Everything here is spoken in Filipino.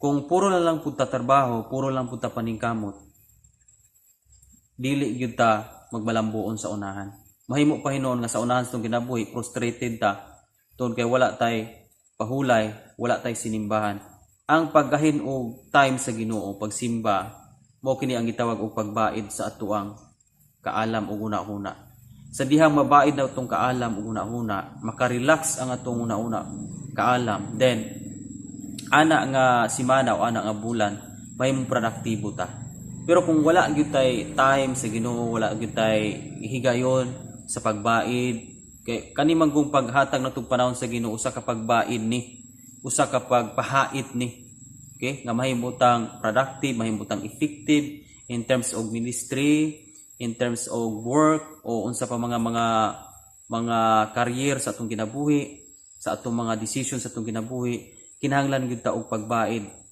Kung puro na lang pud ta trabaho, puro lang pud ta paningkamot, dili gyud ta magmalambuon sa unahan. Mahimo pa hinuon nga sa unahan sa kinabuhi frustrated ta tungod kay wala tay pahulay, wala tay sinimbahan. Ang paggahin og time sa Ginoo, pagsimba, mao kini ang gitawag og pagbaid sa atuang kaalam ug una-una. Sa dihang mabaid na itong kaalam ug una-una, makarelax ang atong una-una kaalam, then ana nga semana o ana nga bulan mahimong produktibo ta. Pero kung wala gyud tay time sa Ginoo, wala gyud tay higayon sa pagbaid, kay kani man kung paghatag natong panahon sa Ginoo usa ka pagbaid ni, usa ka pagpahait ni. Okay? Nga mahimutang productive, mahimutang effective in terms of ministry, in terms of work o unsa pa mga career sa atong kinabuhi, sa atong mga decisions sa atong kinabuhi, kinahanglan gyud ta og pagbaid